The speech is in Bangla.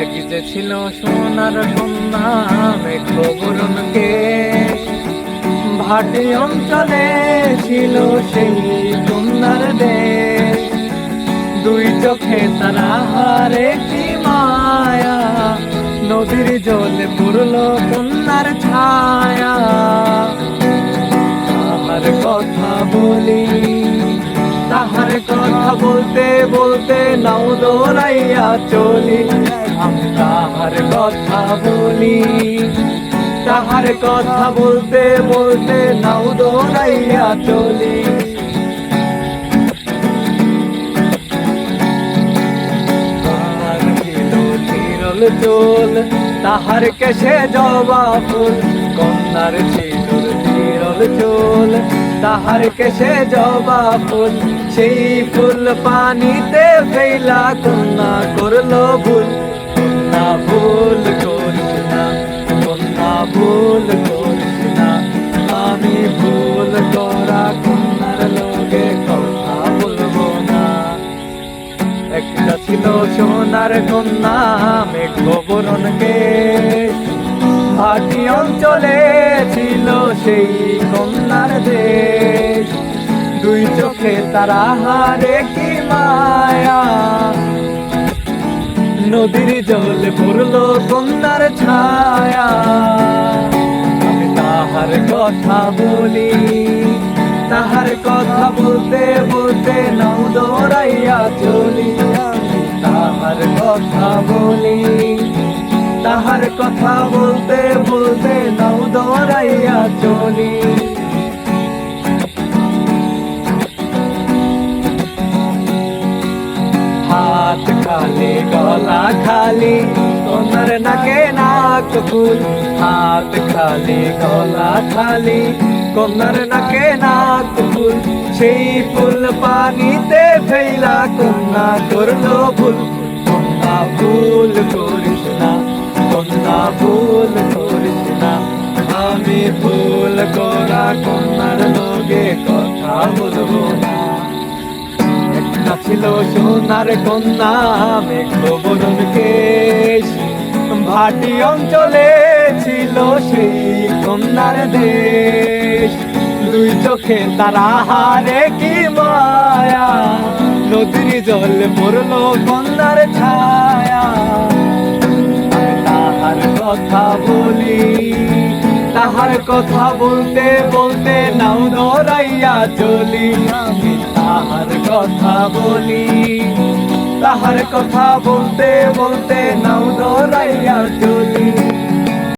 এক যে ছিল সোনার কন্যা মেঘ বরণ কেশ, ভাটি অঞ্চলে ছিল সেই কন্যার দেশ। দুই চোখে তারা হারে কি মায়া, নদীর জলে পড়লো কন্যার ছায়া। তাহার কথা বলি, তাহার কথা বলতে বলতে নাও দৌড়াইয়া চলি। আমি তাহার কথা বলি, তাহার কথা বলতে বলতে নাও দৌড়াইয়া চলি। তাহার ছিল চিরল চুল, তাহার কেশে জবা ফুল। কন্যার ছিল চিরল চুল, তাহার কেশে জবা ফুল। সেই ফুল পানিতে ফেলা কন্যা করলো ভুল। কন্যা ভুল করিস না, কন্যা ভুল করিস না। আমি ভুল করা কন্যার লগে কথা বলবো না। একটা ছিল সোনার কন্যা মেঘ বরণ কেশ, ভাটি অঞ্চলে ছিল সেই কন্যার দেশ। দুই চোখে তারা হারে কি মায়া, নদীর জলে পড়লো কন্যার ছায়া। আমি তাহার কথা বলি, তাহার কথা বলতে বলতে নাও দৌড়াইয়া চলি। আমি তাহার কথা বলি, তাহার কথা বলতে বলতে নাও দৌড়াইয়া চলি। হাত খালি গলা খালি, কন্যার নাকে নাক ফুল। হাত খালি গলা খালি, কন্যার নাকে নাক ফুল। সেই ফুল পানিতে ফেলা কন্যা করলো ভুল। কন্যা ভুল করিস না, কন্যা ভুল করিস না। আমি ভুল করা কন্যার লগে কথা বলবো না। একটা ছিল সোনার কন্যা মেঘ বরণ কেশ, ভাটি অঞ্চলে ছিল সেই কন্যার দেশ। দুই চোখে তারা হারে কি মায়া, নদীর জল পড়লো কন্যার ছায়া। আমি তাহার কথা বলি, তাহার কথা বলতে বলতে নাও দৌড়াইয়া চলি। আমি তাহার কথা বলি, তাহার কথা বলতে বলতে নাও দৌড়াইয়া চলি।